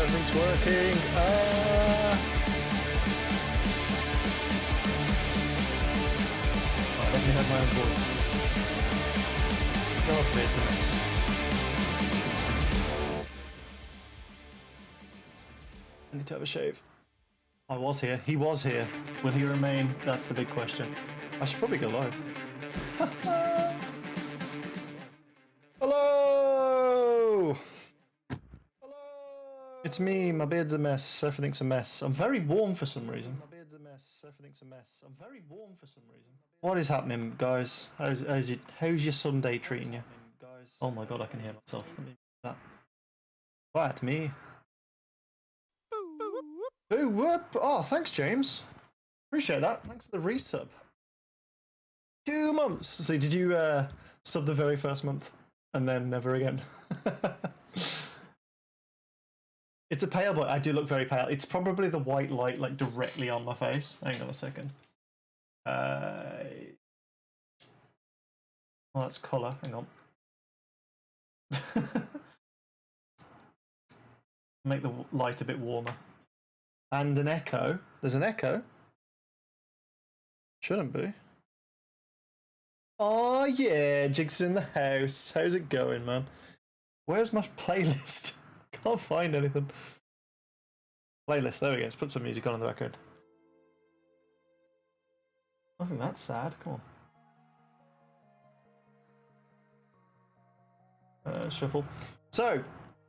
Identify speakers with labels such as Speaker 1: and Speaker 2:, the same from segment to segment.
Speaker 1: everything's working. Right, let me have my own voice. Go up here to this. I need to have a shave. I was here. He was here. Will he remain? That's the big question. I should probably go live. Hello! Hello! It's me. My beard's a mess. Everything's a mess. I'm very warm for some reason. My beard's a mess. Everything's a mess. I'm very warm for some reason. What is happening, guys? How's your Sunday treating you? Oh my god, I can hear myself. Let me do that. Quiet me. Boo whoop! Oh, thanks, James. Appreciate that. Thanks for the resub. 2 months. So, did you sub the very first month and then never again? It's a pale boy. I do look very pale. It's probably the white light like directly on my face. Hang on a second. Well, that's colour. Hang on. Make the light a bit warmer. And an echo. There's an echo. Shouldn't be. Oh yeah, Jigs in the house. How's it going, man? Where's my playlist? Can't find anything. Playlist, there we go. Let's put some music on in the background. Nothing that sad, come on. Shuffle. So,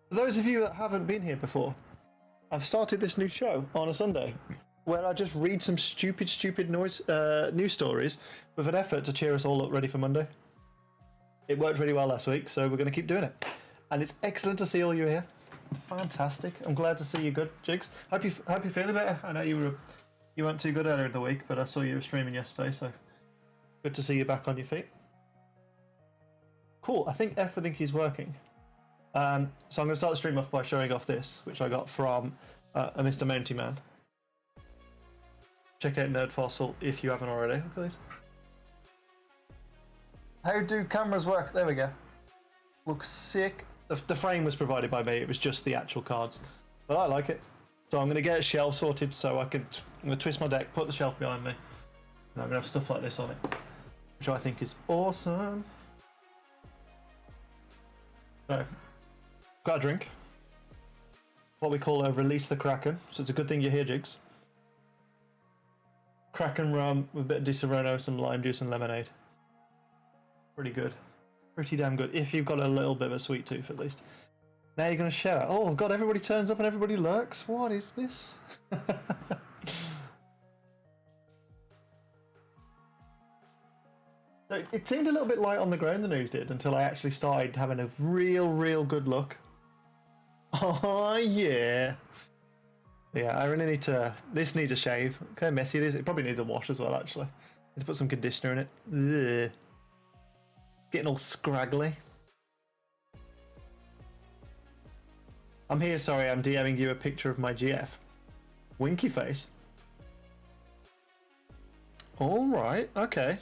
Speaker 1: for those of you that haven't been here before, I've started this new show on a Sunday where I just read some stupid news stories with an effort to cheer us all up ready for Monday. It worked really well last week, so we're going to keep doing it. And it's excellent to see all you here. Fantastic. I'm glad to see you good, Jigs. Hope you feeling better. I know you weren't too good earlier in the week, but I saw you were streaming yesterday, so good to see you back on your feet. Cool, I think everything is working. So I'm going to start the stream off by showing off this, which I got from a Mr. Mounty Man. Check out Nerd Fossil if you haven't already. Look at this. How do cameras work? There we go. Looks sick. The frame was provided by me. It was just the actual cards, but I like it. So I'm going to get a shelf sorted so I'm going to twist my deck, put the shelf behind me, and I'm going to have stuff like this on it, which I think is awesome. So. Got a drink. What we call a release the Kraken. So it's a good thing you're here, Jigs. Kraken rum with a bit of Di Serono, some lime juice and lemonade. Pretty good. Pretty damn good. If you've got a little bit of a sweet tooth, at least. Now you're going to shout. Oh god, everybody turns up and everybody lurks. What is this? It seemed a little bit light on the ground, the news did, until I actually started having a real good look. Oh yeah. Yeah, I really need to. This needs a shave. Look how messy it is. It probably needs a wash as well, actually. Need to put some conditioner in it. Ugh. Getting all scraggly. I'm here, sorry, I'm DMing you a picture of my GF. Winky face. Alright, okay.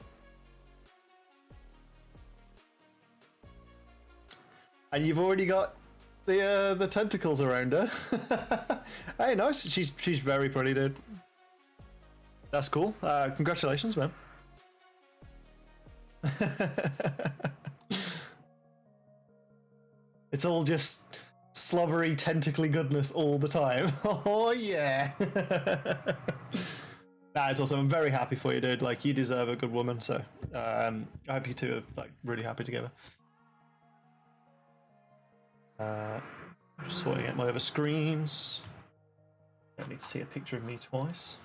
Speaker 1: And you've already got the tentacles around her. Hey, nice. She's very pretty, dude. That's cool. Congratulations, man. It's all just slobbery, tentacly goodness all the time. Oh yeah. Nah, it's awesome. I'm very happy for you, dude. Like, you deserve a good woman. So I hope you two are like really happy together. Just sorting out my other screens. Don't need to see a picture of me twice.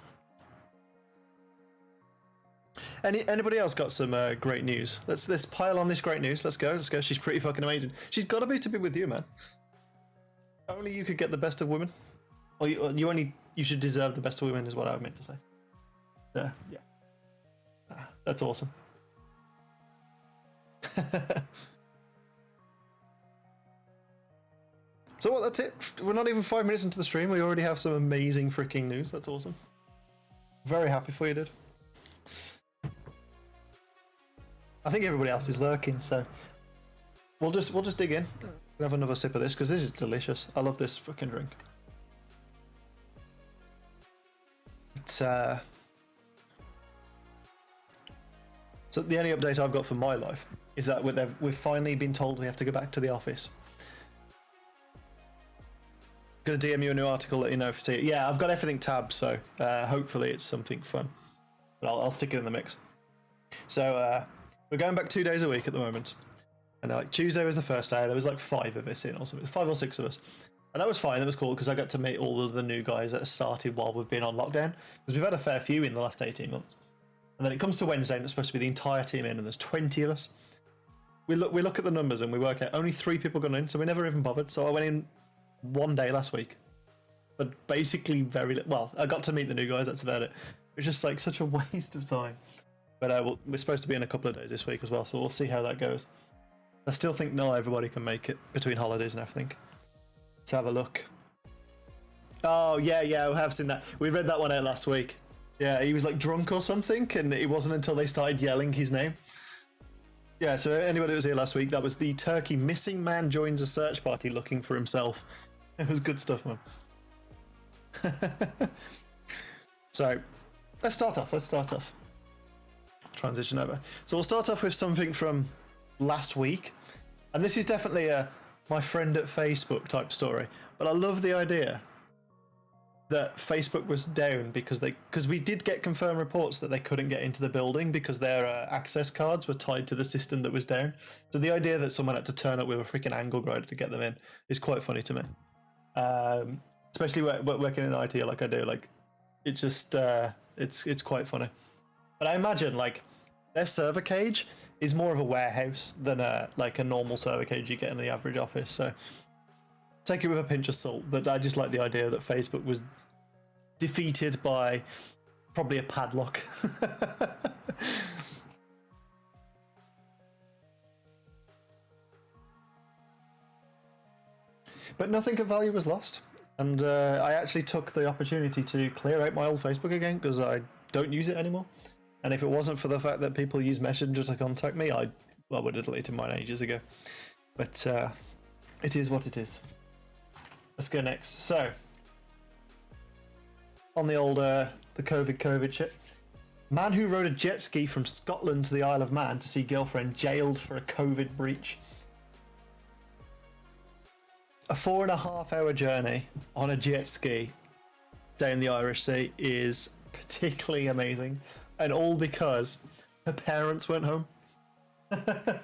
Speaker 1: Anybody else got some great news? Let's pile on this great news. Let's go. She's pretty fucking amazing. She's got to be with you, man. Only you could get the best of women. Or you should deserve the best of women is what I meant to say. Yeah. That's awesome. So what, that's it. We're not even 5 minutes into the stream. We already have some amazing freaking news. That's awesome. Very happy for you, dude. I think everybody else is lurking, so we'll just dig in. We'll have another sip of this because this is delicious. I love this fucking drink. But so the only update I've got for my life is that we've finally been told we have to go back to the office. I'm gonna DM you a new article, let you know if you see it. Yeah, I've got everything tabbed, so hopefully it's something fun. But I'll stick it in the mix. So we're going back 2 days a week at the moment. And like Tuesday was the first day. There was like 5 of us in or something, 5 or 6 of us. And that was fine, that was cool, because I got to meet all of the new guys that started while we've been on lockdown. Because we've had a fair few in the last 18 months. And then it comes to Wednesday and it's supposed to be the entire team in, and there's 20 of us. We look at the numbers and we work out only 3 people got in, so we never even bothered. So I went in 1 day last week. But basically well, I got to meet the new guys, that's about it. It was just like such a waste of time. But we're supposed to be in a couple of days this week as well, so we'll see how that goes. I still think not everybody can make it between holidays and everything. Let's have a look. Oh, yeah, we have seen that. We read that one out last week. Yeah, he was like drunk or something, and it wasn't until they started yelling his name. Yeah, so anybody that was here last week, that was the Turkey missing man joins a search party looking for himself. It was good stuff, man. So, let's start off. Transition over. So we'll start off with something from last week. And this is definitely a my friend at Facebook type story. But I love the idea that Facebook was down because we did get confirmed reports that they couldn't get into the building because their access cards were tied to the system that was down. So the idea that someone had to turn up with a freaking angle grinder to get them in is quite funny to me. Especially working in IT like I do, like it's just it's quite funny. But I imagine like their server cage is more of a warehouse than like a normal server cage you get in the average office. So take it with a pinch of salt. But I just like the idea that Facebook was defeated by probably a padlock. But nothing of value was lost. And I actually took the opportunity to clear out my old Facebook again because I don't use it anymore. And if it wasn't for the fact that people use Messenger to contact me, I would have deleted mine ages ago. But it is what it is. Let's go next. So, on the old the COVID shit. Man who rode a jet ski from Scotland to the Isle of Man to see girlfriend jailed for a COVID breach. A 4.5-hour journey on a jet ski down the Irish Sea is particularly amazing. And all because her parents went home. A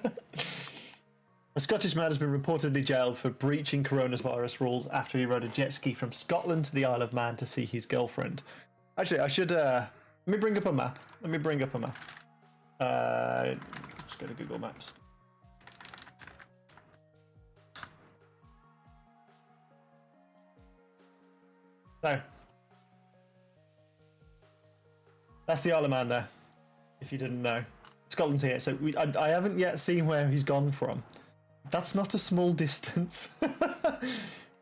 Speaker 1: Scottish man has been reportedly jailed for breaching coronavirus rules after he rode a jet ski from Scotland to the Isle of Man to see his girlfriend. Actually, I should... let me bring up a map. Just go to Google Maps. So, that's the Isle of Man there, if you didn't know. Scotland's here, so I haven't yet seen where he's gone from. That's not a small distance.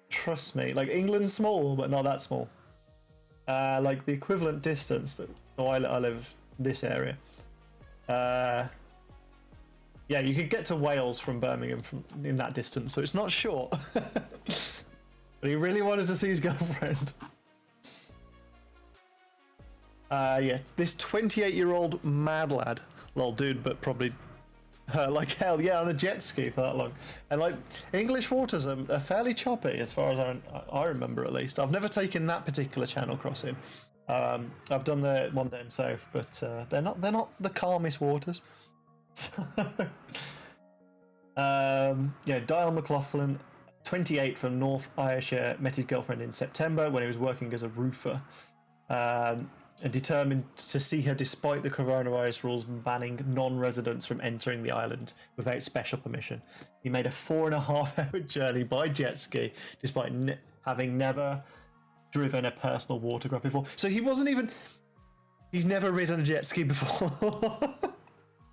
Speaker 1: Trust me. Like, England's small, but not that small. Like, the equivalent distance that I live this area. Yeah, you could get to Wales from Birmingham in that distance, so it's not short. But he really wanted to see his girlfriend. Yeah, this 28-year-old mad lad, lol dude, but probably like hell, yeah, on a jet ski for that long. And like English waters are fairly choppy as far as I remember, at least. I've never taken that particular channel crossing. I've done the one down south, but they're not the calmest waters. Yeah, Dial McLaughlin, 28 from North Ayrshire, met his girlfriend in September when he was working as a roofer. And determined to see her despite the coronavirus rules banning non-residents from entering the island without special permission. He made a 4.5-hour journey by jet ski despite having never driven a personal watercraft before. So he wasn't even... He's never ridden a jet ski before.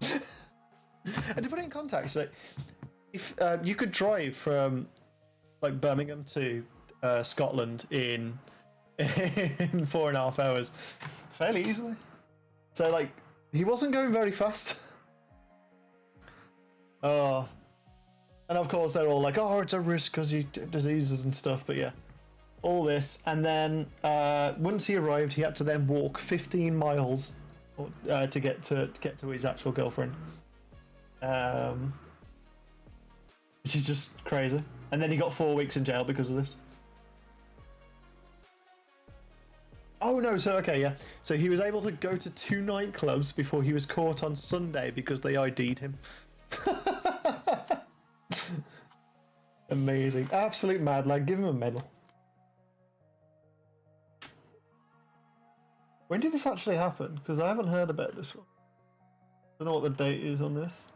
Speaker 1: And to put it in context, like, if you could drive from like Birmingham to Scotland in 4.5 hours fairly easily. So like he wasn't going very fast. Oh, and of course they're all like, oh, it's a risk because you diseases and stuff. But yeah, all this, and then once he arrived, he had to then walk 15 miles to get to his actual girlfriend, which is just crazy. And then he got 4 weeks in jail because of this. Oh no, so okay, yeah. So he was able to go to 2 nightclubs before he was caught on Sunday because they ID'd him. Amazing. Absolute mad lad. Give him a medal. When did this actually happen? Because I haven't heard about this one. I don't know what the date is on this.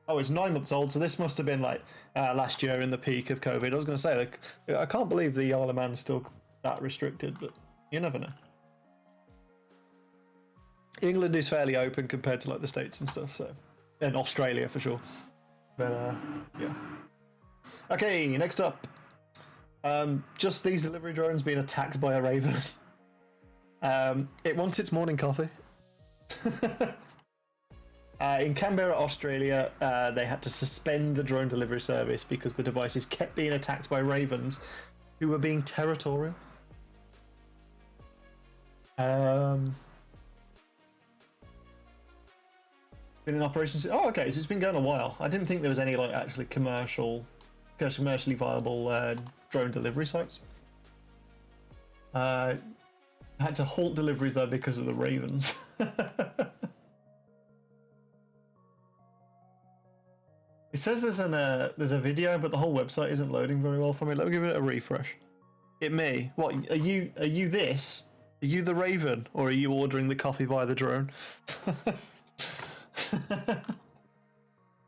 Speaker 1: Oh, it's 9 months old, so this must have been like last year in the peak of COVID. I was going to say, like, I can't believe the Isle of Man's still that restricted, but you never know. England is fairly open compared to like the States and stuff, so, and Australia for sure. But yeah. Okay, next up, just these delivery drones being attacked by a raven. It wants its morning coffee. In Canberra, Australia, they had to suspend the drone delivery service because the devices kept being attacked by ravens who were being territorial. Been in operation. Oh, okay, so it's been going a while. I didn't think there was any like actually commercially viable drone delivery sites. Had to halt deliveries though because of the ravens. It says there's a video, but the whole website isn't loading very well for me. Let me give it a refresh. It me. What are you? Are you this? Are you the raven, or are you ordering the coffee via the drone?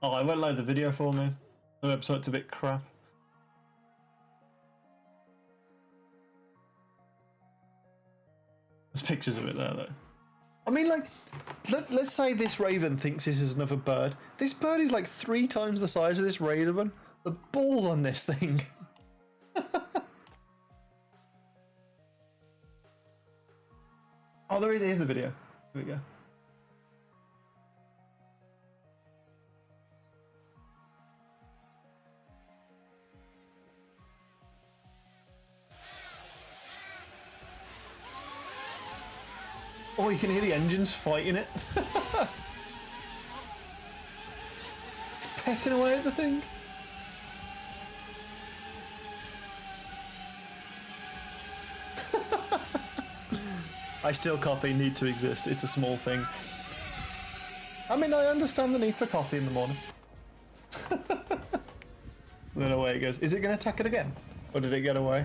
Speaker 1: Oh, I won't load the video for me. The website's a bit crap. There's pictures of it there, though. I mean, like, let's say this raven thinks this is another bird. This bird is like 3 times the size of this raven. The balls on this thing. Oh, there is. Here's the video. Here we go. Oh, you can hear the engines fighting it. It's pecking away at the thing. I still coffee need to exist. It's a small thing. I mean, I understand the need for coffee in the morning. Then away it goes. Is it going to attack it again? Or did it get away?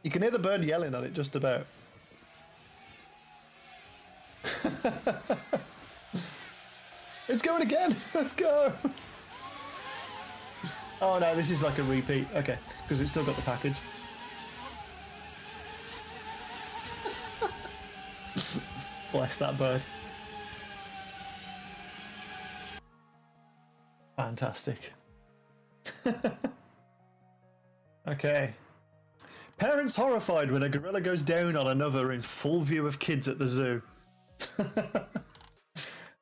Speaker 1: You can hear the bird yelling at it just about. It's going again! Let's go! Oh no, this is like a repeat. Okay, because it's still got the package. Bless that bird. Fantastic. Okay. Parents horrified when a gorilla goes down on another in full view of kids at the zoo.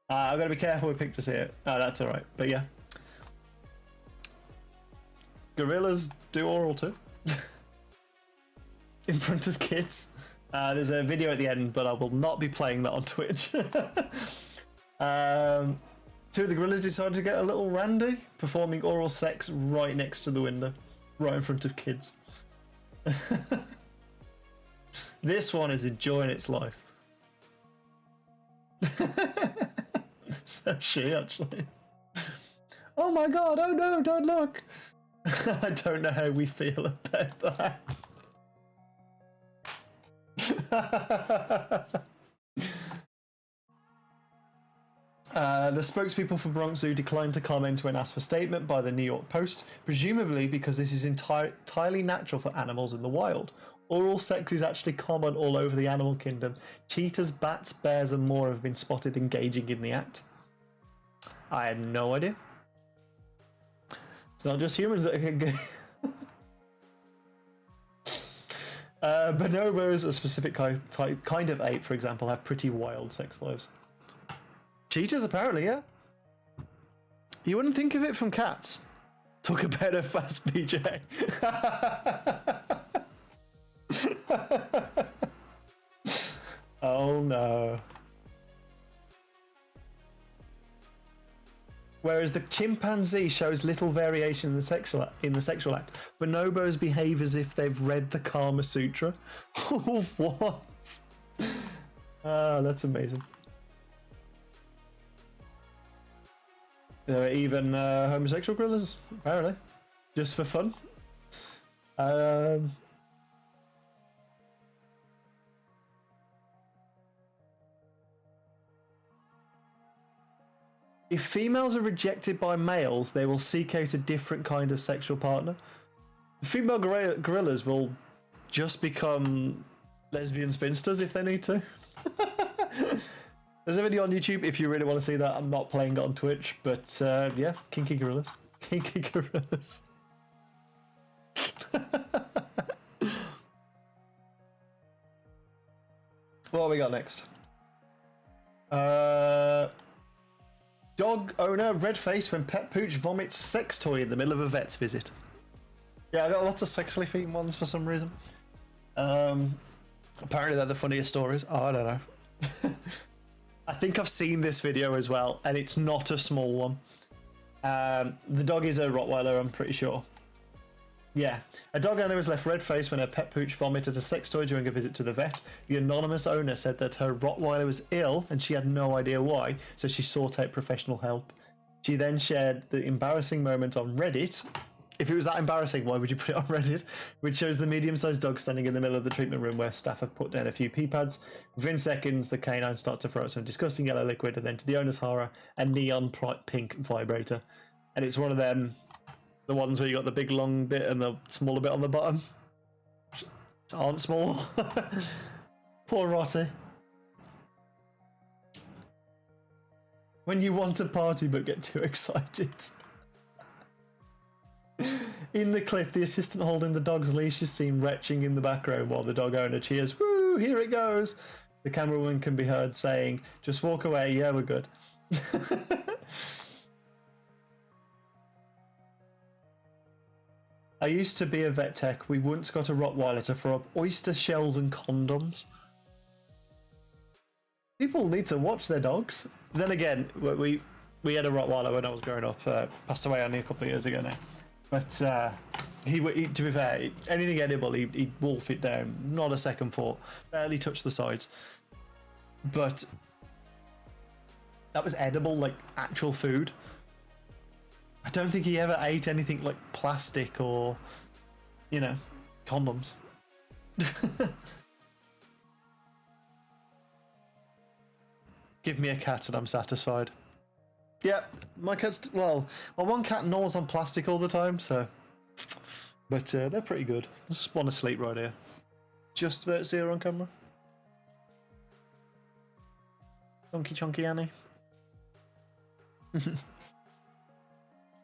Speaker 1: I've got to be careful with pictures here. Oh, that's alright. But yeah. Gorillas do oral too. In front of kids. There's a video at the end, but I will not be playing that on Twitch. 2 of the gorillas decided to get a little randy, performing oral sex right next to the window, right in front of kids. This one is enjoying its life. So she actually. Oh my god, oh no, don't look. I don't know how we feel about that. The spokespeople for Bronx Zoo declined to comment when asked for statement by the New York Post, presumably because this is entirely natural for animals in the wild. Oral sex is actually common all over the animal kingdom. Cheetahs, bats, bears and more have been spotted engaging in the act. I had no idea. It's not just humans that can get... Bonobos, a specific kind of ape, for example, have pretty wild sex lives. Cheetahs, apparently, yeah. You wouldn't think of it from cats. Talk about a fast BJ. Oh no. Whereas the chimpanzee shows little variation in the sexual act, bonobos behave as if they've read the Kama Sutra. What? That's amazing. There are even homosexual gorillas, apparently, just for fun. If females are rejected by males, they will seek out a different kind of sexual partner. Female gorillas will just become lesbian spinsters if they need to. There's a video on YouTube if you really want to see that. I'm not playing it on Twitch, but yeah, kinky gorillas. Kinky gorillas. What have we got next? Dog owner, red face when pet pooch vomits sex toy in the middle of a vet's visit. Yeah, I got lots of sexually themed ones for some reason. Apparently they're the funniest stories. Oh, I don't know. I think I've seen this video as well, and it's not a small one. The dog is a Rottweiler, I'm pretty sure. Yeah. A dog owner was left red-faced when her pet pooch vomited a sex toy during a visit to the vet. The anonymous owner said that her Rottweiler was ill and she had no idea why, so she sought out professional help. She then shared the embarrassing moment on Reddit. If it was that embarrassing, why would you put it on Reddit? Which shows the medium-sized dog standing in the middle of the treatment room where staff have put down a few pee pads. Within seconds, the canine starts to throw out some disgusting yellow liquid, and then to the owner's horror, a neon pink vibrator. And it's one of them, the ones where you got the big long bit and the smaller bit on the bottom. Which aren't small. Poor Rotty. When you want to party but get too excited. In the clip, the assistant holding the dog's leash is seen retching in the background while the dog owner cheers, "Woo, here it goes." The cameraman can be heard saying, "Just walk away, yeah, we're good." I used to be a vet tech. We once got a Rottweiler to throw up oyster shells and condoms. People need to watch their dogs. Then again, we had a Rottweiler when I was growing up. Passed away only a couple of years ago now. But he, to be fair, anything edible, he'd wolf it down. Not a second thought. Barely touch the sides. But that was edible, like actual food. I don't think he ever ate anything like plastic or, you know, condoms. Give me a cat and I'm satisfied. Yeah, my cat's, well, one cat gnaws on plastic all the time, so. But they're pretty good. I just want to sleep right here. Just about to see her on camera. Chunky Annie.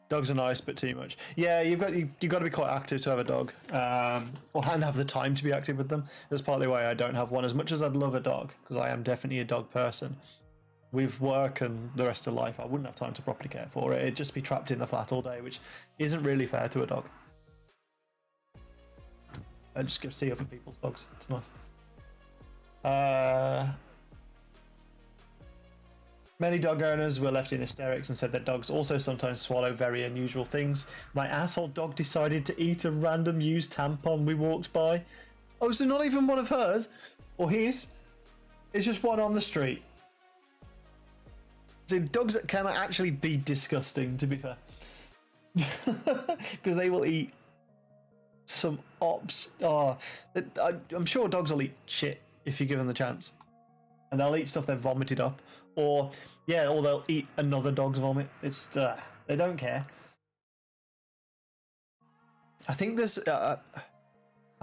Speaker 1: Dogs are nice, but too much. Yeah, you've got to be quite active to have a dog, or have the time to be active with them. That's partly why I don't have one. As much as I'd love a dog, because I am definitely a dog person. With work and the rest of life, I wouldn't have time to properly care for it. It'd just be trapped in the flat all day, which isn't really fair to a dog. I just go see other people's dogs. It's nice. Many dog owners were left in hysterics and said that dogs also sometimes swallow very unusual things. My asshole dog decided to eat a random used tampon we walked by. Oh, so not even one of hers or his. It's just one on the street. So dogs can actually be disgusting, to be fair. Because they will eat some ops. Oh, I'm sure dogs will eat shit if you give them the chance. And they'll eat stuff they've vomited up. Or they'll eat another dog's vomit. It's they don't care. I think there's I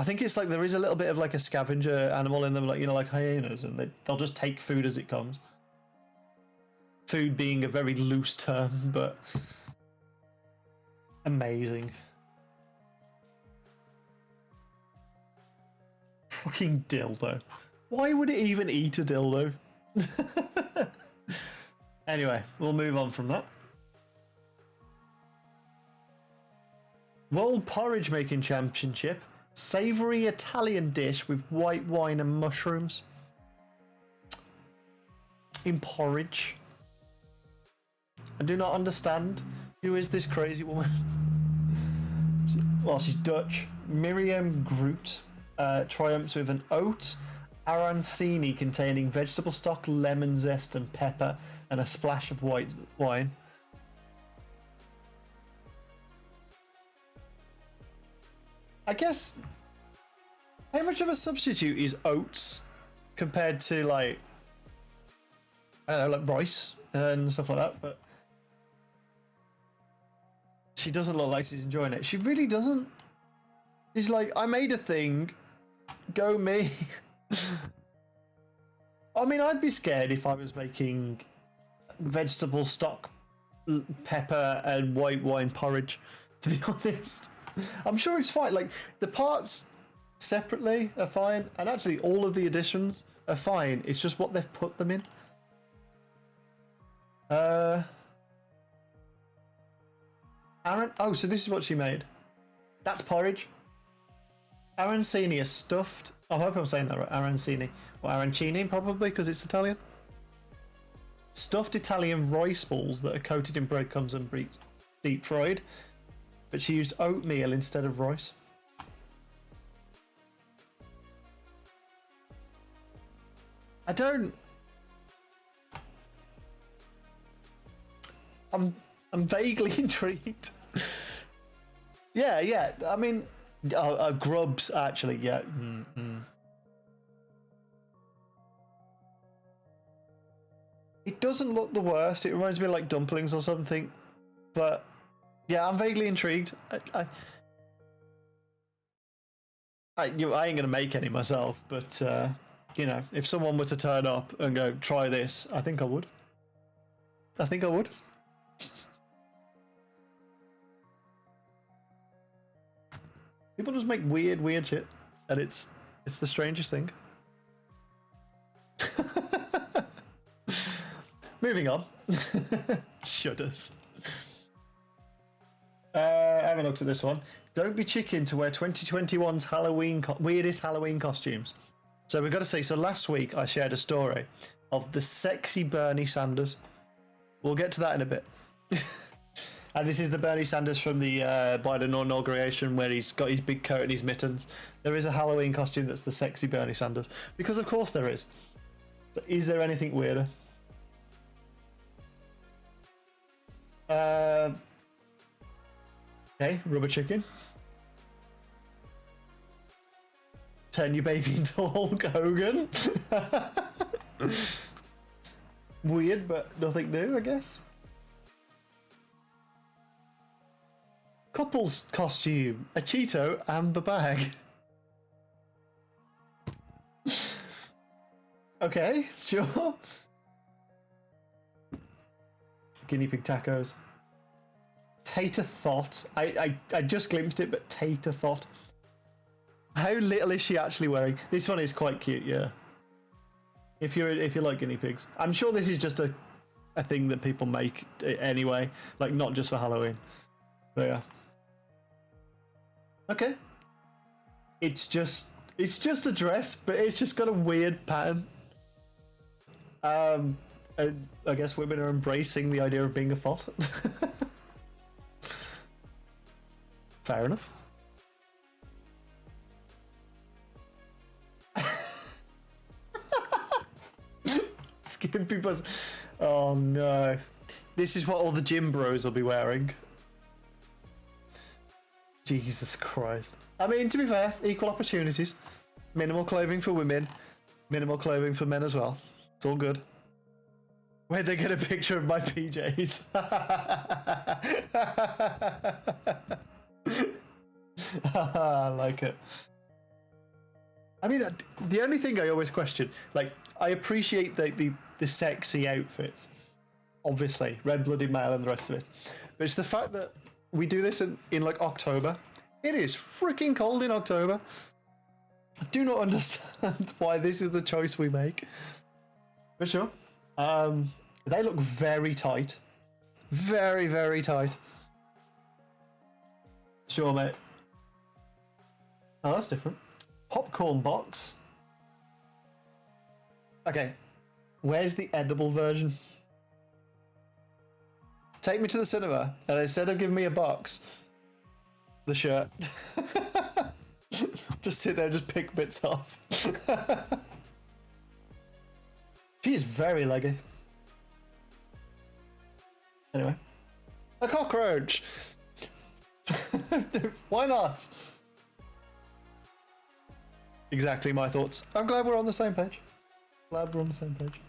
Speaker 1: think it's like there is a little bit of like a scavenger animal in them, like, you know, like hyenas, and they'll just take food as it comes. Food being a very loose term, but amazing. Fucking dildo. Why would it even eat a dildo? Anyway, we'll move on from that. World Porridge Making Championship. Savoury Italian dish with white wine and mushrooms. In porridge. I do not understand. Who is this crazy woman? Well, she's Dutch. Miriam Groot triumphs with an oat arancini containing vegetable stock, lemon zest, and pepper, and a splash of white wine. I guess, how much of a substitute is oats compared to, like, I don't know, like rice and stuff like that? But she doesn't look like she's enjoying it. She really doesn't. She's like, I made a thing, go me. I mean, I'd be scared if I was making vegetable stock, pepper, and white wine porridge, to be honest. I'm sure it's fine. Like, the parts separately are fine, and actually all of the additions are fine. It's just what they've put them in. Aaron, oh, so this is what she made. That's porridge. Arancini is stuffed. I hope I'm saying that right. Arancini. Or arancini, probably, because it's Italian. Stuffed Italian rice balls that are coated in breadcrumbs and deep fried. But she used oatmeal instead of rice. I'm vaguely intrigued. Yeah. I mean, grubs actually. Yeah. It doesn't look the worst. It reminds me of like dumplings or something. But yeah, I'm vaguely intrigued. I ain't gonna make any myself, but you know, if someone were to turn up and go, try this, I think I would. People just make weird shit, and it's the strangest thing. Moving on. Shudders. I haven't looked at this one. Don't be chicken to wear 2021's weirdest Halloween costumes. So we've got to see. So last week I shared a story of the sexy Bernie Sanders. We'll get to that in a bit. And this is the Bernie Sanders from the Biden inauguration, where he's got his big coat and his mittens. There is a Halloween costume that's the sexy Bernie Sanders, because of course there is. So is there anything weirder? Okay, rubber chicken. Turn your baby into Hulk Hogan. Weird, but nothing new, I guess. Couple's costume, a Cheeto and the bag. Okay, sure. Guinea pig tacos. Tater thought. I just glimpsed it, but tater thought. How little is she actually wearing? This one is quite cute, yeah. If you like guinea pigs, I'm sure this is just a thing that people make anyway, like not just for Halloween. But yeah. Okay. It's just a dress, but it's just got a weird pattern. I guess women are embracing the idea of being a thought. Fair enough. Skipping people's. Oh no. This is what all the gym bros will be wearing. Jesus Christ. I mean, to be fair, equal opportunities. Minimal clothing for women, minimal clothing for men as well. It's all good. Where'd they get a picture of my PJs? I like it. I mean, the only thing I always question, like, I appreciate the sexy outfits, obviously, red-blooded male and the rest of it, but it's the fact that we do this in like October. It is freaking cold in October. I do not understand why this is the choice we make. For sure. They look very tight. Very, very tight. Sure, mate. Oh, that's different. Popcorn box. Okay, where's the edible version? Take me to the cinema, and instead of giving me a box, the shirt. Just sit there and just pick bits off. She is very leggy. Anyway. A cockroach! Why not? Exactly my thoughts. I'm glad we're on the same page. Glad we're on the same page.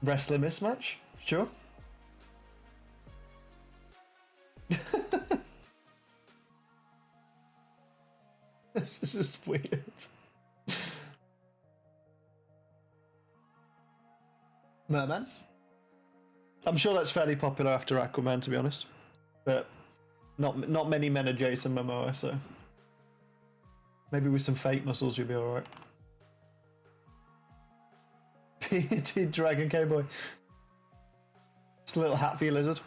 Speaker 1: Wrestling mismatch? Sure. This is just weird. Merman? I'm sure that's fairly popular after Aquaman, to be honest. But not many men are Jason Momoa, so maybe with some fake muscles you'll be alright. Bearded dragon cowboy. Just a little hat for your lizard.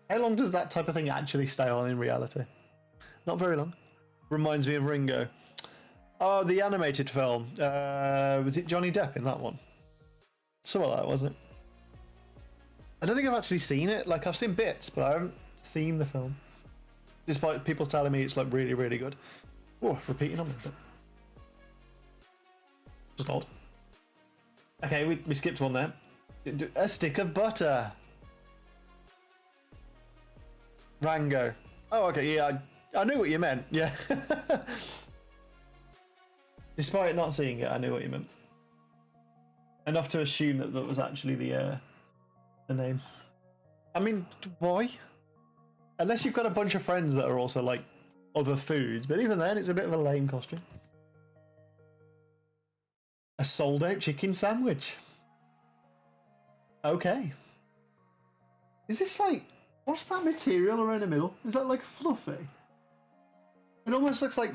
Speaker 1: How long does that type of thing actually stay on in reality? Not very long. Reminds me of Ringo. Oh, the animated film. Was it Johnny Depp in that one? Something like that, wasn't it? I don't think I've actually seen it. Like, I've seen bits, but I haven't seen the film. Despite people telling me it's like really, really good. Oh, repeating on me, but just odd. Okay, we skipped one there. A stick of butter. Rango. Oh, okay, yeah, I knew what you meant, yeah. Despite not seeing it, I knew what you meant. Enough to assume that that was actually the name. I mean, why? Unless you've got a bunch of friends that are also like other foods, but even then, it's a bit of a lame costume. A sold-out chicken sandwich. Okay. Is this like... What's that material around the middle? Is that like fluffy? It almost looks like...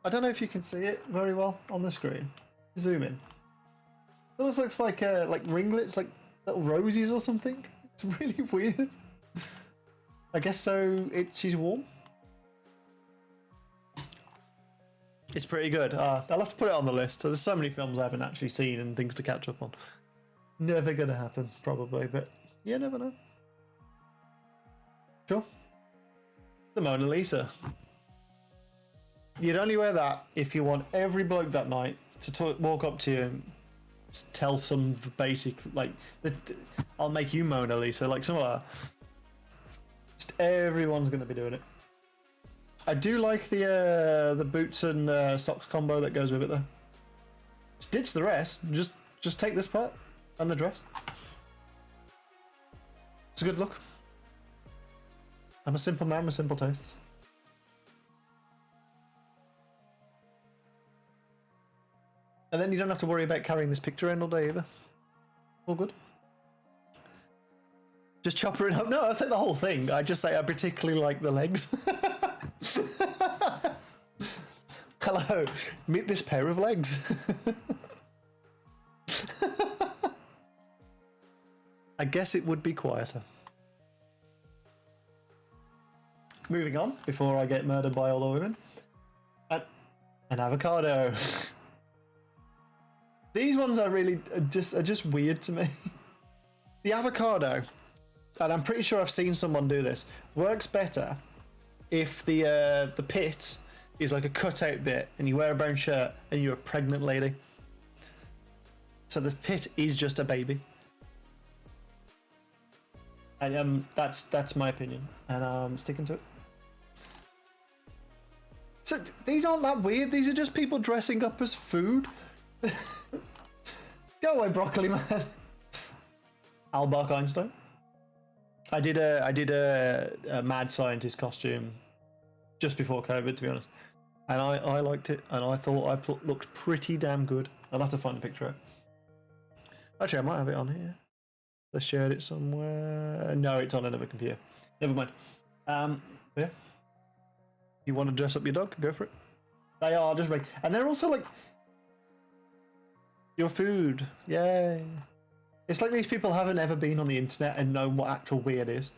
Speaker 1: I don't know if you can see it very well on the screen. Zoom in. It almost looks like ringlets, like little roses or something. It's really weird. I guess so. She's warm. It's pretty good. I'll have to put it on the list. So there's so many films I haven't actually seen and things to catch up on. Never gonna happen, probably, but you never know. Sure. The Mona Lisa. You'd only wear that if you want every bloke that night to walk up to you and tell some basic, like, I'll make you Mona Lisa, like something like that. Just everyone's going to be doing it. I do like the boots and socks combo that goes with it, though. Just ditch the rest. Just take this part and the dress. It's a good look. I'm a simple man with simple tastes. And then you don't have to worry about carrying this picture around all day either. All good. Just chopper it up. No, I'll take the whole thing. I just say I particularly like the legs. Hello, meet this pair of legs. I guess it would be quieter. Moving on, before I get murdered by all the women. An avocado. These ones are really just weird to me. The avocado, and I'm pretty sure I've seen someone do this, works better if the pit is like a cutout bit and you wear a brown shirt and you're a pregnant lady. So the pit is just a baby. And that's my opinion, and I'm sticking to it. So these aren't that weird. These are just people dressing up as food. Go away, broccoli man. Albert Einstein. I did a mad scientist costume just before COVID, to be honest, and I liked it, and I thought I looked pretty damn good. I'll have to find a picture of it. Actually, I might have it on here. I shared it somewhere. No, it's on another computer. Never mind. Yeah. You want to dress up your dog? Go for it. They are just like, and they're also like your food. Yay! It's like these people haven't ever been on the internet and know what actual weird is.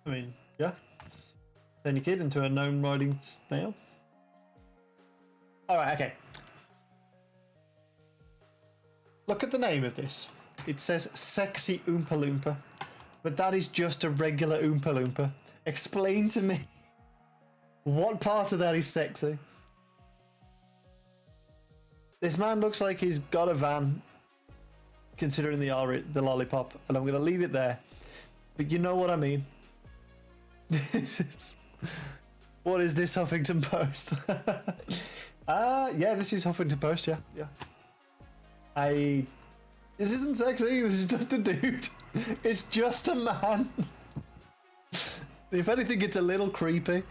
Speaker 1: I mean, yeah. Turn your kid into a gnome riding snail. Alright, okay. Look at the name of this. It says Sexy Oompa Loompa, but that is just a regular Oompa Loompa. Explain to me what part of that is sexy. This man looks like he's got a van, considering the lollipop, and I'm going to leave it there. But you know what I mean. What is this Huffington Post? Yeah, this is Huffington Post, yeah. This isn't sexy, this is just a dude. It's just a man. If anything, it's a little creepy.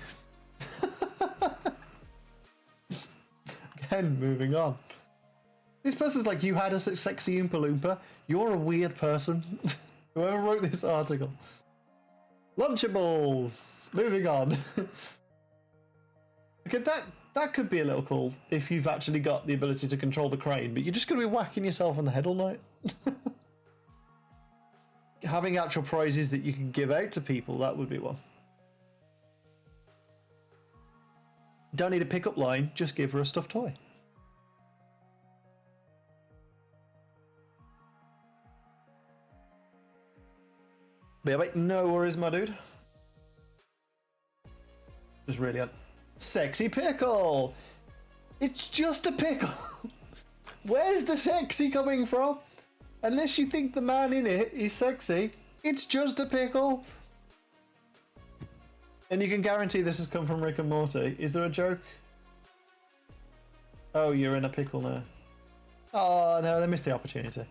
Speaker 1: Again, moving on. This person's like, you had a sexy Oompa Loompa. You're a weird person. Whoever wrote this article. Lunchables. Moving on. Okay, that could be a little cool if you've actually got the ability to control the crane, but you're just going to be whacking yourself on the head all night. Having actual prizes that you can give out to people, that would be one. Don't need a pickup line, just give her a stuffed toy. But yeah, mate, no worries, my dude. Just really a sexy pickle. It's just a pickle. Where's the sexy coming from? Unless you think the man in it is sexy, it's just a pickle. And you can guarantee this has come from Rick and Morty. Is there a joke? Oh, you're in a pickle now. Oh no, they missed the opportunity.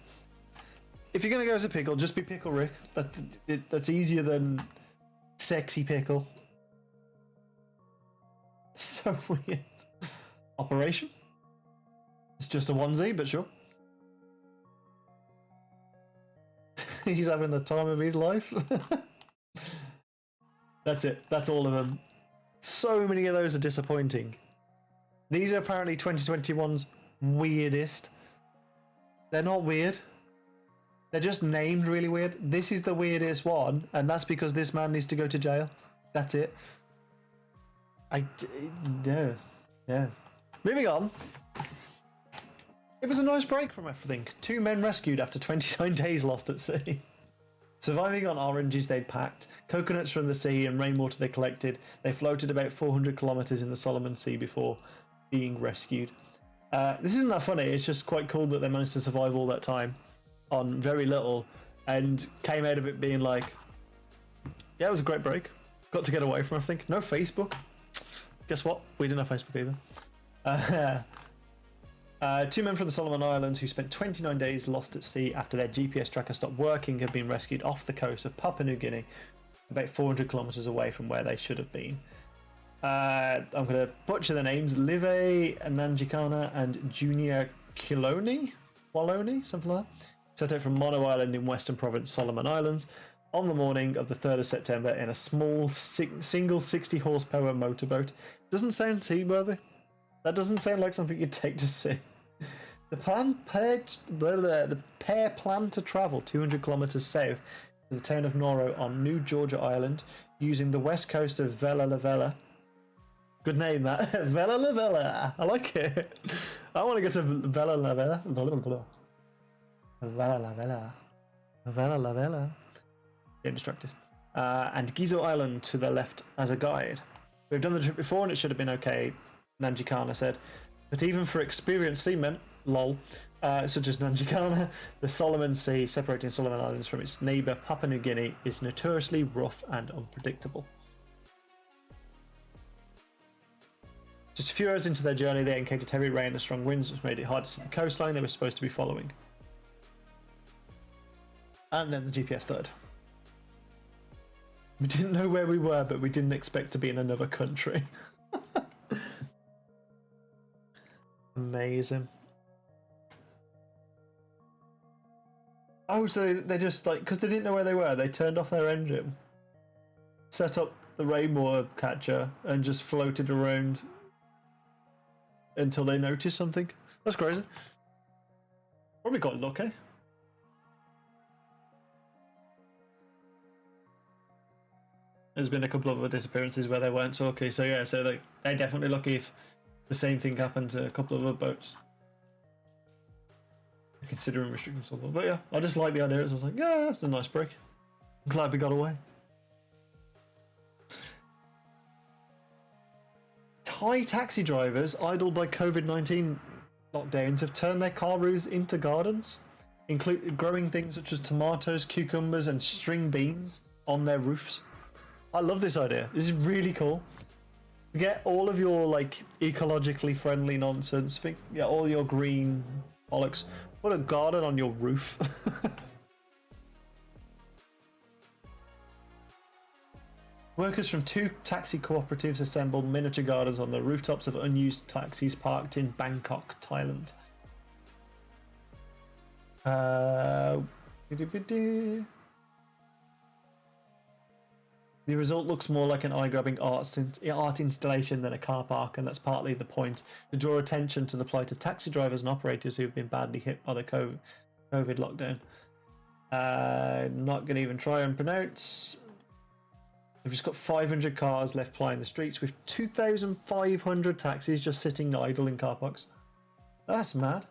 Speaker 1: If you're going to go as a pickle, just be Pickle Rick. That's easier than Sexy Pickle. So weird. Operation? It's just a onesie, but sure. He's having the time of his life. That's it. That's all of them. So many of those are disappointing. These are apparently 2021's weirdest. They're not weird. They're just named really weird. This is the weirdest one, and that's because this man needs to go to jail. That's it. No. Moving on. It was a nice break from everything. 2 men rescued after 29 days lost at sea. Surviving on oranges they'd packed, coconuts from the sea and rainwater they collected, they floated about 400 kilometers in the Solomon Sea before being rescued. This isn't that funny, it's just quite cool that they managed to survive all that time on very little and came out of it being like, yeah, it was a great break. Got to get away from everything. No Facebook. Guess what? We didn't have Facebook either. 2 men from the Solomon Islands who spent 29 days lost at sea after their GPS tracker stopped working have been rescued off the coast of Papua New Guinea, about 400 kilometers away from where they should have been. I'm going to butcher the names. Live Nanjikana and Junior Quiloni, something like that. Set out from Mono Island in Western Province, Solomon Islands, on the morning of the 3rd of September in a small single 60 horsepower motorboat. Doesn't sound seaworthy. That doesn't sound like something you'd take to sea. The pair planned to travel 200 kilometers south to the town of Noro on New Georgia Island, using the west coast of Vella La Vella. Good name, that. Vella La Vella. I like it. I want to go to Vella La Vella. Vella La Vella. Vella La Vella. Getting distracted. And Gizo Island to the left as a guide. We've done the trip before and it should have been okay, Nanjikana said. But even for experienced seamen, lol, such as Nanjikana, the Solomon Sea, separating Solomon Islands from its neighbour Papua New Guinea, is notoriously rough and unpredictable. Just a few hours into their journey, they encountered heavy rain and strong winds, which made it hard to see the coastline they were supposed to be following. And then the GPS died. We didn't know where we were, but we didn't expect to be in another country. Amazing. Oh, so they just, like, because they didn't know where they were, they turned off their engine, set up the rainwater catcher, and just floated around until they noticed something. That's crazy. Probably got lucky. There's been a couple of other disappearances where they weren't so lucky. So yeah, so they're definitely lucky if the same thing happened to a couple of other boats. Considering restricting something. But yeah, I just like the idea. So I was like, yeah, that's a nice break. I'm glad we got away. Thai taxi drivers idled by COVID-19 lockdowns have turned their car roofs into gardens, including growing things such as tomatoes, cucumbers, and string beans on their roofs. I love this idea. This is really cool. Get all of your like ecologically friendly nonsense. Yeah, all your green bollocks. Put a garden on your roof. Workers from 2 taxi cooperatives assembled miniature gardens on the rooftops of unused taxis parked in Bangkok, Thailand. The result looks more like an eye-grabbing art installation than a car park, and that's partly the point, to draw attention to the plight of taxi drivers and operators who've been badly hit by the COVID lockdown. Not going to even try and pronounce. We've just got 500 cars left plying the streets with 2,500 taxis just sitting idle in car parks. That's mad.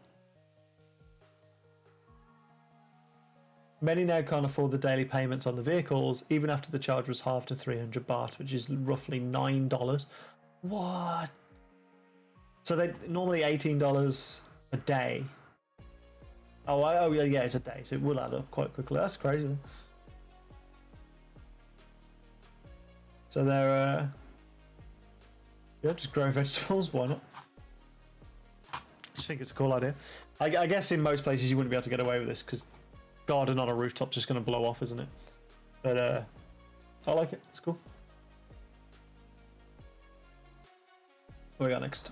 Speaker 1: Many now can't afford the daily payments on the vehicles, even after the charge was halved to 300 baht, which is roughly $9. What? So they normally $18 a day. Oh yeah, it's a day, so it will add up quite quickly. That's crazy. So they're yeah, just growing vegetables. Why not? I just think it's a cool idea. I guess in most places you wouldn't be able to get away with this because garden on a rooftop's just going to blow off, isn't it? But I like it. It's cool. What we got next?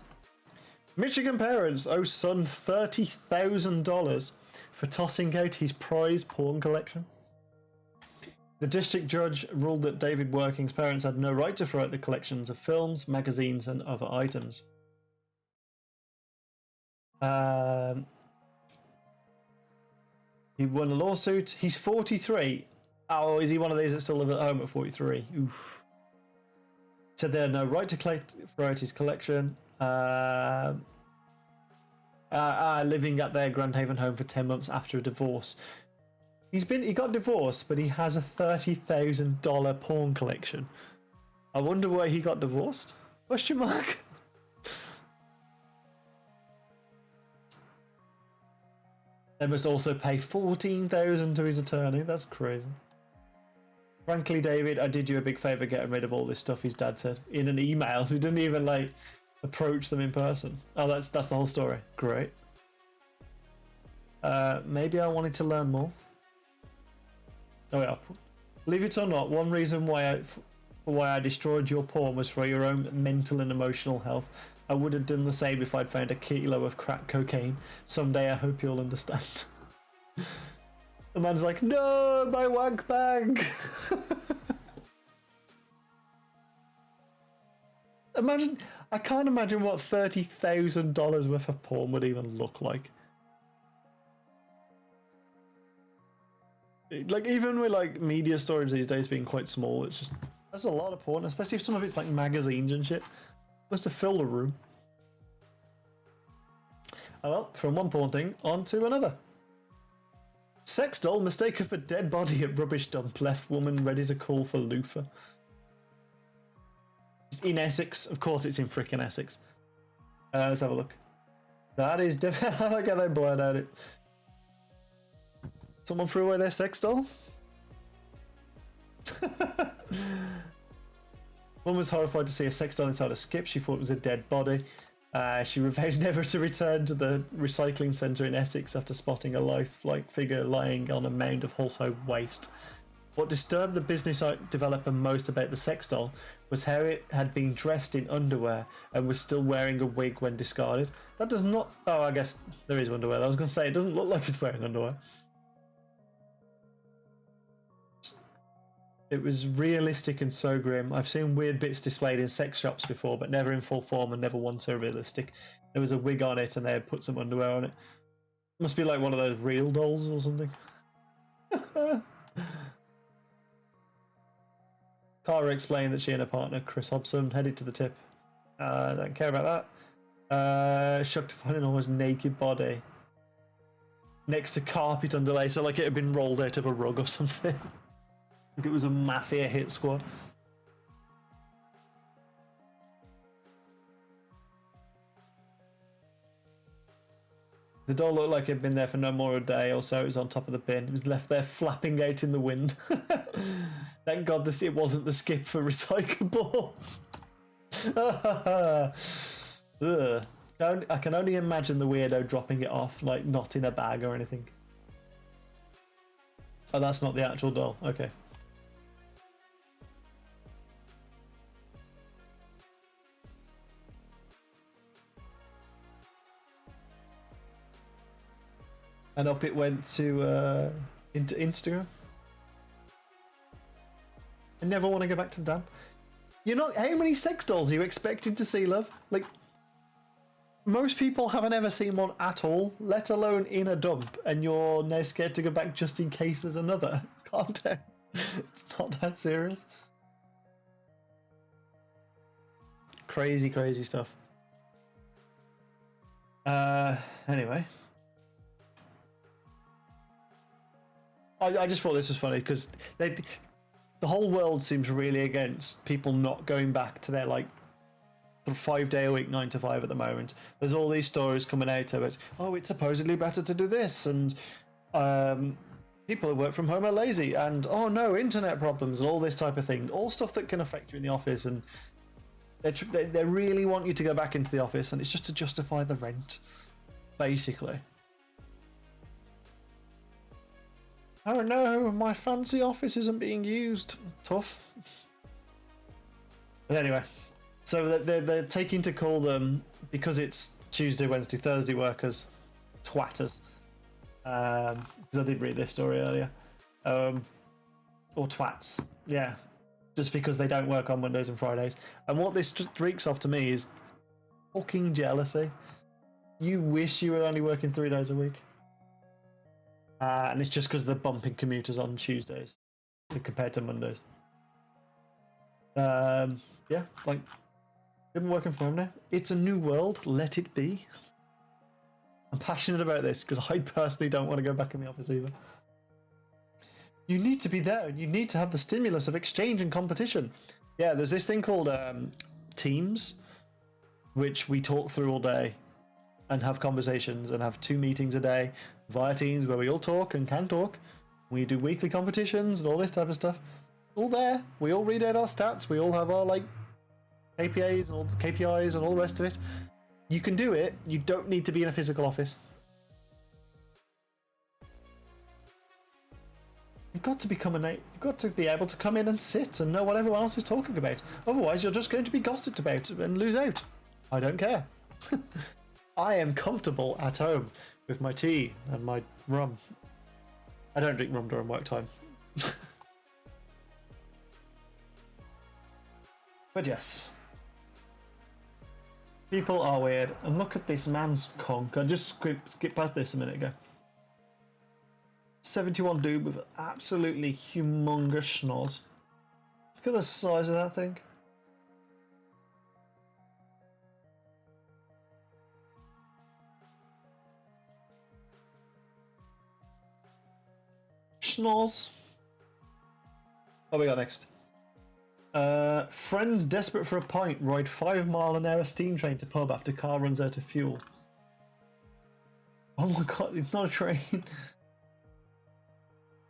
Speaker 1: Michigan parents owe son $30,000 for tossing out his prized porn collection. The district judge ruled that David Working's parents had no right to throw out the collections of films, magazines, and other items. He won a lawsuit. He's 43. Oh, is he one of these that still live at home at 43? Oof. Said they had no right to throw out his collection. Living at their Grand Haven home for 10 months after a divorce. He got divorced, but he has a $30,000 porn collection. I wonder why he got divorced? Question mark. They must also pay $14,000 to his attorney. That's crazy. Frankly, David, I did you a big favor getting rid of all this stuff. His dad said in an email. So he didn't even like approach them in person. Oh, that's the whole story. Great. Maybe I wanted to learn more. Oh yeah. Believe it or not, one reason why I destroyed your porn was for your own mental and emotional health. I would have done the same if I'd found a kilo of crack cocaine. Someday I hope you'll understand. The man's like, no, my wank bag. I can't imagine what $30,000 worth of porn would even look like. Like, even with like media storage these days being quite small, it's just, that's a lot of porn, especially if some of it's like magazines and shit. Must have filled a room. Oh well, from one porn thing on to another. Sex doll mistaken for dead body at rubbish dump left woman ready to call for loofah. It's in Essex, of course it's in frickin' Essex. Let's have a look. That is definitely, I like how they blurred out it. Someone threw away their sex doll? One was horrified to see a sex doll inside a skip. She thought it was a dead body. She vows never to return to the recycling centre in Essex after spotting a lifelike figure lying on a mound of household waste. What disturbed the business developer most about the sex doll was how it had been dressed in underwear and was still wearing a wig when discarded. That does not... Oh, I guess there is underwear. I was going to say, it doesn't look like it's wearing underwear. It was realistic and so grim. I've seen weird bits displayed in sex shops before, but never in full form and never one so realistic. There was a wig on it and they had put some underwear on it. Must be like one of those real dolls or something. Cara explained that she and her partner, Chris Hobson, headed to the tip. Don't care about that. Shocked to find an almost naked body next to carpet underlay, so like it had been rolled out of a rug or something. Like it was a mafia hit squad. The doll looked like it had been there for no more a day or so. It was on top of the bin. It was left there flapping out in the wind. Thank God it wasn't the skip for recyclables. Ugh. I can only imagine the weirdo dropping it off, like not in a bag or anything. Oh, that's not the actual doll. Okay. And up it went to into Instagram. I never want to go back to the damp. You're not. How many sex dolls are you expected to see, love? Like, most people haven't ever seen one at all, let alone in a dump, and you're now scared to go back just in case there's another. Calm down. It's not that serious. Crazy, crazy stuff. Anyway. I just thought this was funny because the whole world seems really against people not going back to their like 5-day a week 9 to 5 at the moment. There's all these stories coming out of it. Oh, it's supposedly better to do this, and people who work from home are lazy, and oh no, internet problems and all this type of thing. All stuff that can affect you in the office, and they really want you to go back into the office, and it's just to justify the rent, basically. Oh no, my fancy office isn't being used. Tough. But anyway, so they're taking to call them, because it's Tuesday, Wednesday, Thursday workers, twatters. Because I did read this story earlier. Or twats. Yeah. Just because they don't work on Mondays and Fridays. And what this just reeks off to me is fucking jealousy. You wish you were only working 3 days a week. And it's just because they're bumping commuters on Tuesdays compared to Mondays. Yeah, like, I've been working from home now. It's a new world. Let it be. I'm passionate about this because I personally don't want to go back in the office either. You need to be there, and you need to have the stimulus of exchange and competition. Yeah, there's this thing called Teams, which we talk through all day and have conversations and have 2 meetings a day via Teams where we all talk and can talk. We do weekly competitions and all this type of stuff. All there. We all read out our stats. We all have our like KPIs and all the rest of it. You can do it. You don't need to be in a physical office. You've got to be able to come in and sit and know what everyone else is talking about. Otherwise, you're just going to be gossiped about and lose out. I don't care. I am comfortable at home with my tea and my rum. I don't drink rum during work time. But yes. People are weird. And look at this man's conk. I just skipped past this a minute ago. 71 dude with absolutely humongous schnoz. Look at the size of that thing. Schnoz. What we got next? Friends desperate for a pint ride 5-mile-an-hour steam train to pub after car runs out of fuel. Oh my god, it's not a train.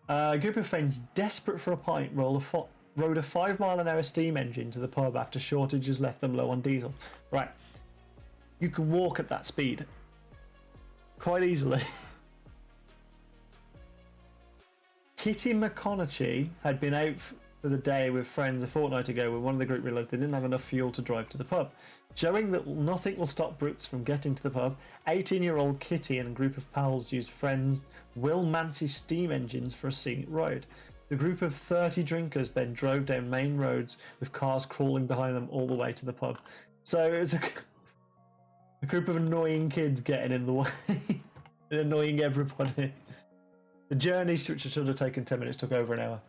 Speaker 1: A group of friends desperate for a pint rode a 5-mile-an-hour steam engine to the pub after shortages left them low on diesel. Right. You can walk at that speed quite easily. Kitty McConaughey had been out for the day with friends a fortnight ago when one of the group realised they didn't have enough fuel to drive to the pub. Showing that nothing will stop brutes from getting to the pub, 18-year-old Kitty and a group of pals used friends Will Mancy's steam engines for a scenic ride. The group of 30 drinkers then drove down main roads with cars crawling behind them all the way to the pub. So it was a group of annoying kids getting in the way and annoying everybody. The journey, which should have taken 10 minutes, took over an hour.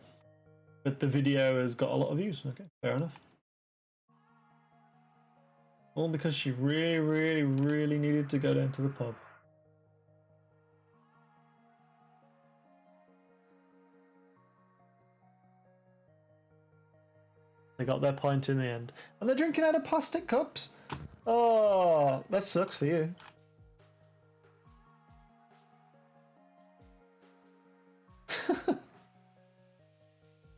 Speaker 1: but the video has got a lot of views. Okay, fair enough. All because she really, really, really needed to go down to the pub. They got their pint in the end. And they're drinking out of plastic cups. Oh, that sucks for you.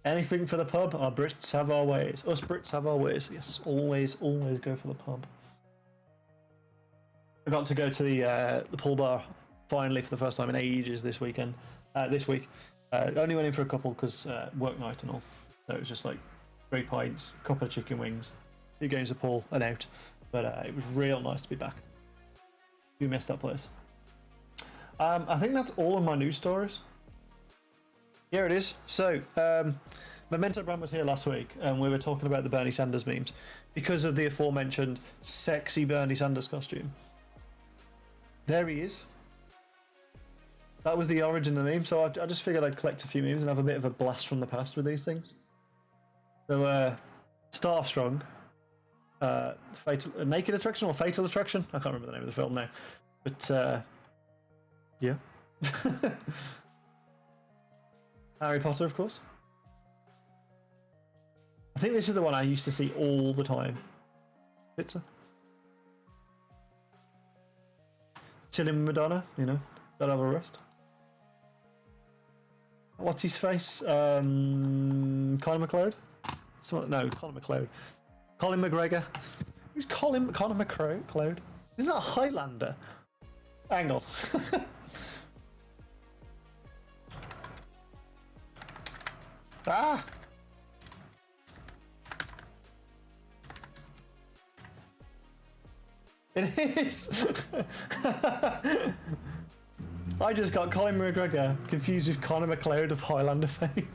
Speaker 1: Anything for the pub? Our Brits have our ways. Us Brits have our ways. Yes, always, always go for the pub. I got to go to the pool bar finally for the first time in ages this weekend. This week, only went in for a couple because work night and all. So it was just like 3 pints, couple of chicken wings, 2 games of pool, and out. But it was real nice to be back. You missed that place. I think that's all of my news stories. Here it is. So, Memento Brand was here last week, and we were talking about the Bernie Sanders memes because of the aforementioned sexy Bernie Sanders costume. There he is. That was the origin of the meme, so I just figured I'd collect a few memes and have a bit of a blast from the past with these things. So, start off strong. Naked Attraction or Fatal Attraction? I can't remember the name of the film now. But, yeah. Harry Potter, of course. I think this is the one I used to see all the time. Pizza. Chilling with Madonna, you know, gotta have a rest. What's his face? Colin McLeod? No, Colin McLeod. Colin McGregor. Who's Conor McLeod? Isn't that a Highlander? Hang on. Ah! It is! I just got Colin McGregor confused with Conor McLeod of Highlander fame.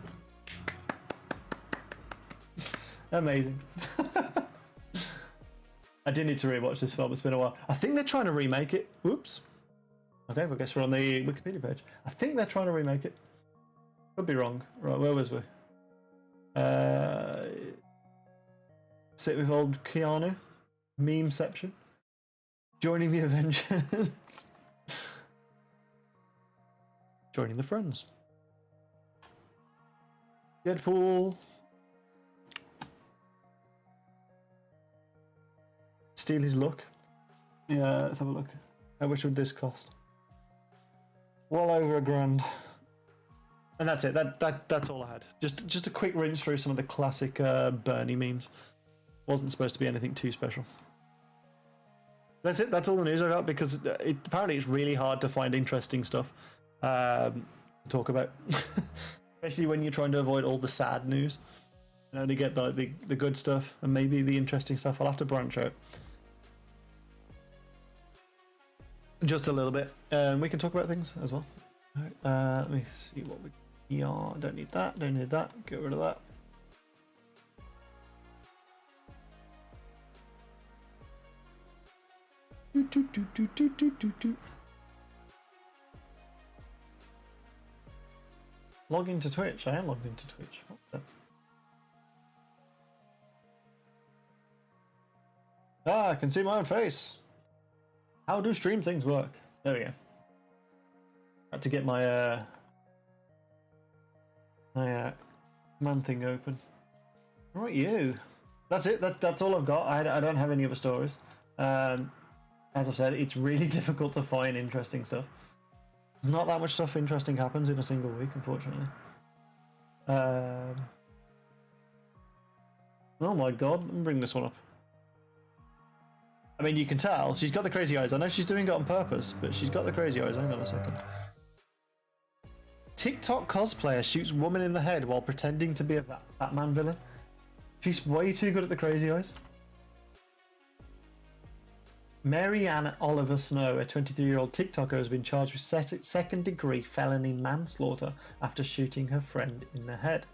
Speaker 1: Amazing. I do need to rewatch this film, it's been a while. I think they're trying to remake it. Whoops. Okay, well, I guess we're on the Wikipedia page. I think they're trying to remake it. Could be wrong. Right, where was we? Sit with old Keanu. Memeception. Joining the Avengers. Joining the Friends. Deadpool. Steal his look. Yeah, let's have a look. How much would this cost? Well over $1,000. And that's it. That's all I had. Just a quick rinse through some of the classic Bernie memes. Wasn't supposed to be anything too special. That's it. That's all the news I got because apparently it's really hard to find interesting stuff to talk about, especially when you're trying to avoid all the sad news and only get the good stuff and maybe the interesting stuff. I'll have to branch out just a little bit. We can talk about things as well. All right, let me see what we are. Don't need that. Don't need that. Get rid of that. Log into Twitch. I am logged into Twitch. I can see my own face. How do stream things work? There we go. Had to get my man thing open. Right, you. That's it. That's all I've got. I don't have any other stories. As I've said, it's really difficult to find interesting stuff. There's not that much stuff interesting happens in a single week, unfortunately. Oh my god, let me bring this one up. I mean, you can tell she's got the crazy eyes. I know she's doing it on purpose, but she's got the crazy eyes. Hang on a second. TikTok cosplayer shoots woman in the head while pretending to be a Batman villain. She's way too good at the crazy eyes. Mary Ann Oliver Snow, a 23-year-old TikToker, has been charged with second-degree felony manslaughter after shooting her friend in the head.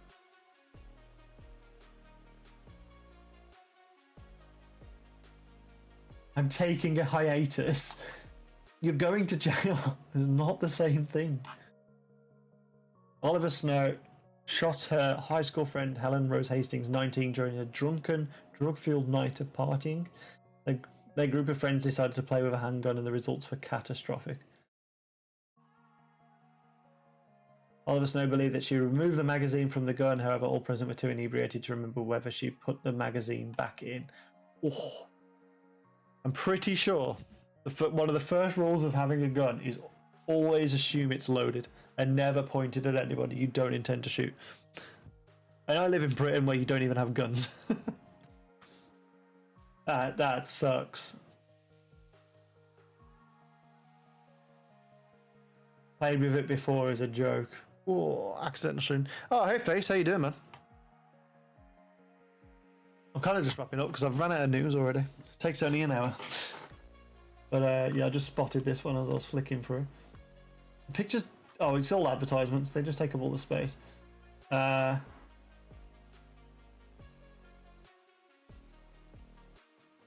Speaker 1: I'm taking a hiatus. You're going to jail. It's not the same thing. Oliver Snow shot her high school friend Helen Rose Hastings, 19, during a drunken, drug-fueled night of partying. Their group of friends decided to play with a handgun, and the results were catastrophic. Oliver Snow believed that she removed the magazine from the gun. However, all present were too inebriated to remember whether she put the magazine back in. Oh, I'm pretty sure one of the first rules of having a gun is always assume it's loaded and never pointed at anybody you don't intend to shoot. And I live in Britain where you don't even have guns. That sucks. Played with it before as a joke. Oh, accidental shooting. Oh, hey Face, how you doing, man? I'm kind of just wrapping up because I've run out of news already. It takes only an hour. But yeah, I just spotted this one as I was flicking through. Pictures, oh, it's all advertisements. They just take up all the space.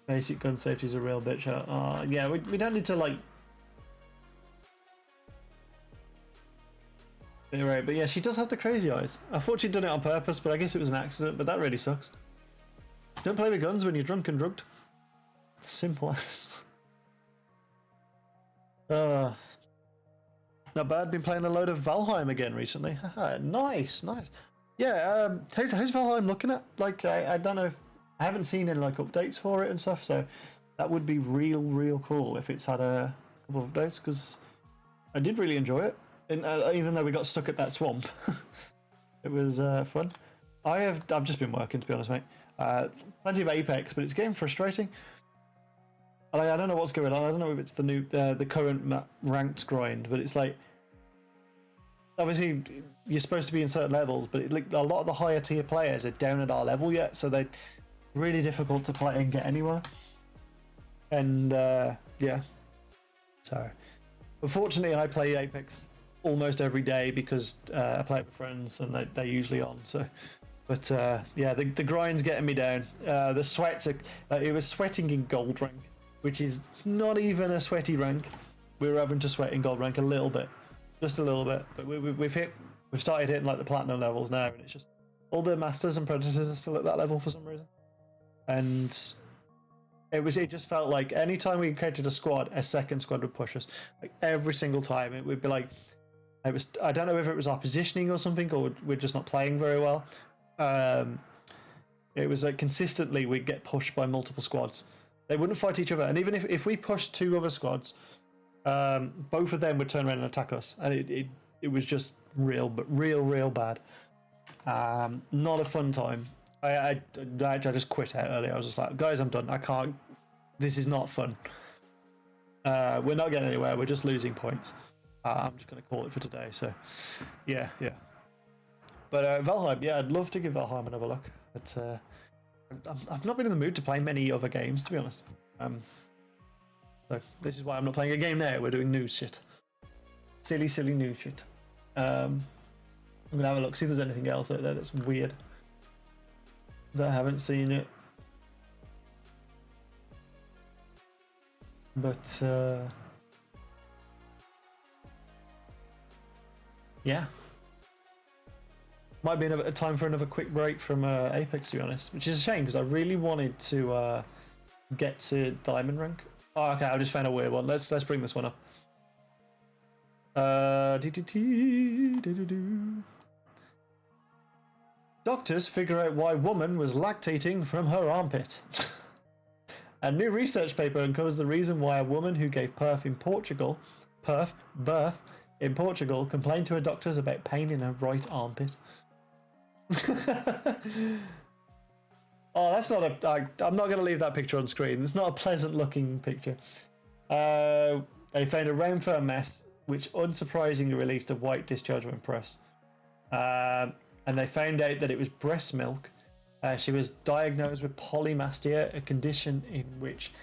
Speaker 1: Basic gun safety is a real bitch. Yeah, we don't need to like. Right, but yeah, she does have the crazy eyes. I thought she'd done it on purpose, but I guess it was an accident. But that really sucks. Don't play with guns when you're drunk and drugged. Simple as. Not bad. Been playing a load of Valheim again recently. Nice. Yeah. How's Valheim looking at? Like, I don't know if I haven't seen any like updates for it and stuff. So that would be real cool if it's had a couple of updates, because I did really enjoy it. And, even though we got stuck at that swamp, it was fun. I've just been working, to be honest, mate. Plenty of Apex, but it's getting frustrating. I don't know what's going on. I don't know if it's the current ranked grind, but it's like, obviously you're supposed to be in certain levels, but a lot of the higher tier players are down at our level yet, so they're really difficult to play and get anywhere. And yeah, so unfortunately I play Apex almost every day because I play it with friends and they're usually on. So, but yeah, the grind's getting me down. The sweats it was sweating in gold rank, which is not even a sweaty rank. We were having to sweat in gold rank a little bit, just a little bit. But we've started hitting like the platinum levels now, and it's just all the masters and predators are still at that level for some reason. And it just felt like anytime we created a squad, a second squad would push us. Like every single time, it would be like, I don't know if it was our positioning or something, or we're just not playing very well. It was like consistently we'd get pushed by multiple squads. They wouldn't fight each other, and even if we pushed two other squads, both of them would turn around and attack us, and it was just real bad. Not a fun time. I just quit out early. I was just like, guys, I'm done. I can't. This is not fun. We're not getting anywhere. We're just losing points. I'm just going to call it for today. So, yeah. But Valheim, yeah, I'd love to give Valheim another look. But I've not been in the mood to play many other games, to be honest. So this is why I'm not playing a game now. We're doing news shit. Silly news shit. I'm going to have a look, see if there's anything else out there that's weird that I haven't seen it. But yeah, might be a time for another quick break from Apex, to be honest, which is a shame because I really wanted to get to diamond rank. Oh, okay, I just found a weird one. Let's bring this one up. Doctors figure out why woman was lactating from her armpit. A new research paper uncovers the reason why a woman who gave birth in Portugal complained to her doctors about pain in her right armpit. Oh, that's not I'm not going to leave that picture on screen. It's not a pleasant looking picture. They found a round firm mass which unsurprisingly released a white discharge when pressed. And they found out that it was breast milk. She was diagnosed with polymastia, a condition in which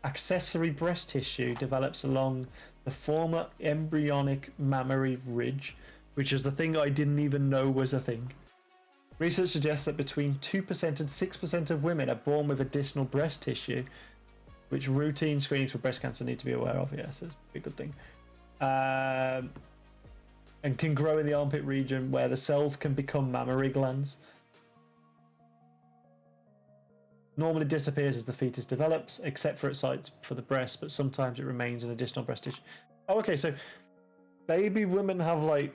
Speaker 1: accessory breast tissue develops along the former embryonic mammary ridge, which is the thing I didn't even know was a thing. Research suggests that between 2% and 6% of women are born with additional breast tissue, which routine screenings for breast cancer need to be aware of. Yes, it's a good thing. and can grow in the armpit region where the cells can become mammary glands. Normally disappears as the fetus develops, except for its sites for the breast, but sometimes it remains in additional breast tissue. Oh, okay, so baby women have like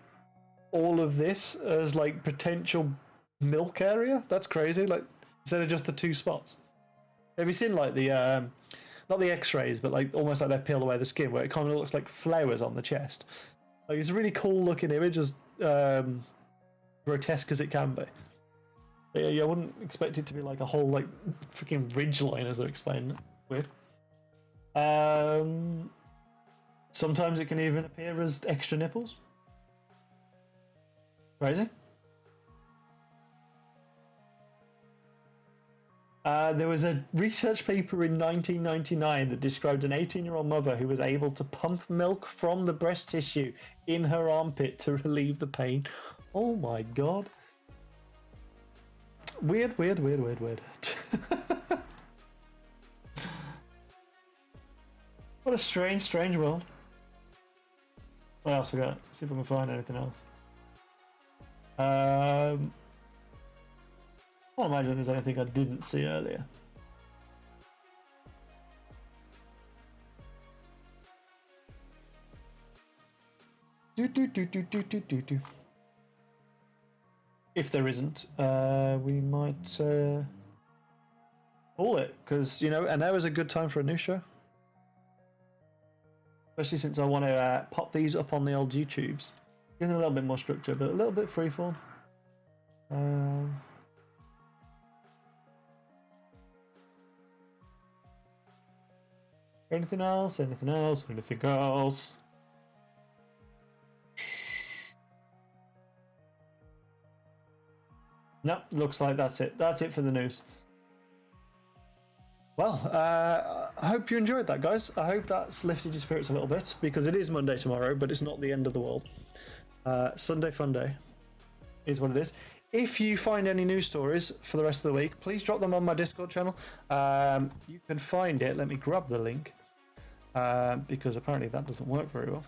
Speaker 1: all of this as like potential milk area? That's crazy. Like instead of just the 2 spots. Have you seen like the not the x-rays, but like almost like they peel away the skin where it kind of looks like flowers on the chest? Like it's a really cool looking image, as grotesque as it can be. But yeah, I wouldn't expect it to be like a whole like freaking ridge line as they're explaining it. Weird. Sometimes it can even appear as extra nipples. Crazy. There was a research paper in 1999 that described an 18-year-old mother who was able to pump milk from the breast tissue in her armpit to relieve the pain. Oh my god. Weird. What a strange world. What else we got? See if I can find anything else. I can't imagine there's anything I didn't see earlier. If there isn't, we might call it, because you know an hour is a good time for a new show. Especially since I want to pop these up on the old YouTubes. Give them a little bit more structure, but a little bit freeform. Anything else? Anything else? Anything else? No, looks like that's it. That's it for the news. Well, I hope you enjoyed that, guys. I hope that's lifted your spirits a little bit, because it is Monday tomorrow, but it's not the end of the world. Sunday Funday is what it is. If you find any news stories for the rest of the week, please drop them on my Discord channel. You can find it. Let me grab the link, because apparently that doesn't work very well.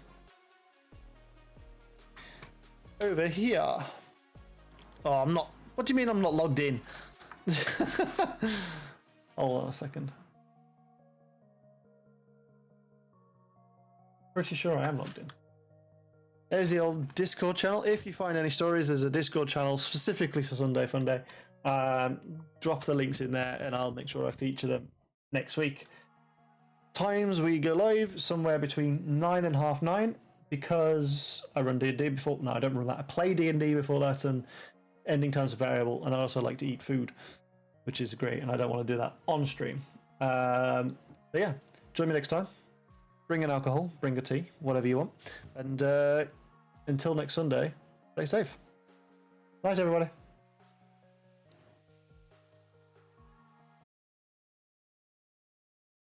Speaker 1: Over here. Oh, I'm not. What do you mean I'm not logged in? Hold on a second. Pretty sure I am logged in. There's the old Discord channel. If you find any stories, there's a Discord channel specifically for Sunday Funday. Drop the links in there and I'll make sure I feature them next week. Times we go live somewhere between 9 and half 9, because I run D&D before. No, I don't run that. I play D&D before that, and ending times are variable, and I also like to eat food, which is great, and I don't want to do that on stream. But yeah, join me next time. Bring an alcohol, bring a tea, whatever you want. And until next Sunday, stay safe. Night, everybody.